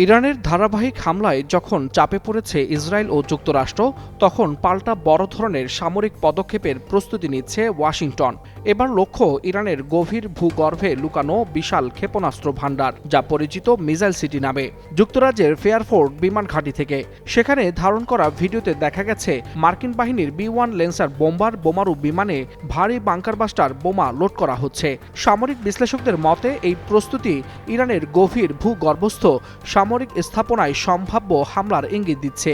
ইরানের ধারাবাহিক হামলায় যখন চাপে পড়েছে ইসরায়েল ও যুক্তরাষ্ট্র, তখন পাল্টা বড় ধরনের সামরিক পদক্ষেপের প্রস্তুতি নিচ্ছে ওয়াশিংটন। এবার লক্ষ্য ইরানের গভীর ভূগর্ভে লুকানো বিশাল ক্ষেপণাস্ত্র ভান্ডার, যা পরিচিত মিসাইল সিটি নামে, যুক্তরাজ্যের ফেয়ারফোর্ড বিমান ঘাঁটি থেকে। সেখানে ধারণ করা ভিডিওতে দেখা গেছে মার্কিন বাহিনীর B-1 লেন্সার বোম্বার বোমারু বিমানে ভারী বাংকারবাস্টার বোমা লোড করা হচ্ছে। সামরিক বিশ্লেষকদের মতে এই প্রস্তুতি ইরানের গভীর ভূগর্ভস্থ সামরিক স্থাপনায় সম্ভাব্য হামলার ইঙ্গিত দিচ্ছে।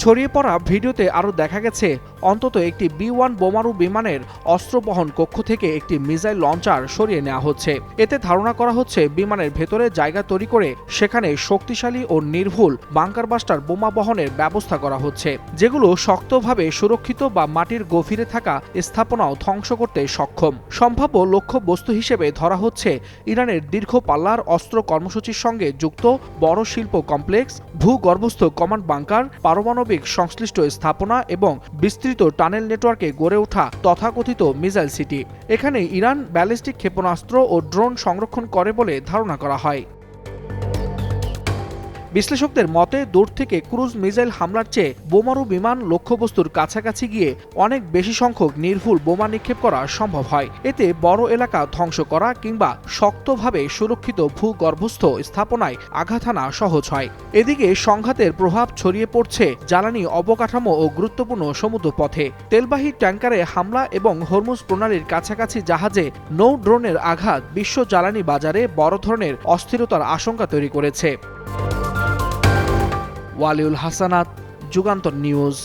ছড়িয়ে পড়া ভিডিওতে আরও দেখা গেছে অন্তত একটি B-1 বোমারু বিমানের অস্ত্র বহন কক্ষ থেকে একটি মিসাইল লঞ্চার সরিয়ে নেওয়া হচ্ছে। এতে ধারণা করা হচ্ছে বিমানের ভেতরে জায়গা তৈরি করে সেখানে শক্তিশালী ও নির্ভুল বাংকারবাস্টার বোমা বহনের ব্যবস্থা করা হচ্ছে, যেগুলো শক্তভাবে সুরক্ষিত বা মাটির গভীরে থাকা স্থাপনাও ধ্বংস করতে সক্ষম। সম্ভাব্য লক্ষ্য বস্তু হিসেবে ধরা হচ্ছে ইরানের দীর্ঘ পাল্লার অস্ত্র কর্মসূচির সঙ্গে যুক্ত বড় শিল্প কমপ্লেক্স, ভূগর্ভস্থ কমান্ড বাংকার, পারমাণবিক সংশ্লিষ্ট স্থাপনা এবং বিস্তৃত টানেল নেটওয়ার্কে গড়ে ওঠা তথাকথিত মিসাইল সিটি। এখানে ইরান ব্যালিস্টিক ক্ষেপণাস্ত্র ও ড্রোন সংরক্ষণ করে বলে ধারণা করা হয়। বিশ্লেষকদের মতে দূর থেকে ক্রুজ মিসাইল হামলার চেয়ে বোমারু বিমান লক্ষ্যবস্তুর কাছাকাছি গিয়ে অনেক বেশি সংখ্যক নির্ভুল বোমা নিক্ষেপ করা সম্ভব হয়। এতে বড় এলাকা ধ্বংস করা কিংবা শক্তভাবে সুরক্ষিত ভূগর্ভস্থ স্থাপনায় আঘাত হানা সহজ হয়। এদিকে সংঘাতের প্রভাব ছড়িয়ে পড়ছে জ্বালানি অবকাঠামো ও গুরুত্বপূর্ণ সমুদ্রপথে। তেলবাহী ট্যাঙ্কারে হামলা এবং হরমুজ প্রণালীর কাছাকাছি জাহাজে নৌ ড্রোনের আঘাত বিশ্ব জ্বালানি বাজারে বড় ধরনের অস্থিরতার আশঙ্কা তৈরি করেছে। ওয়ালিউল হাসানাত, যুগান্তর নিউজ।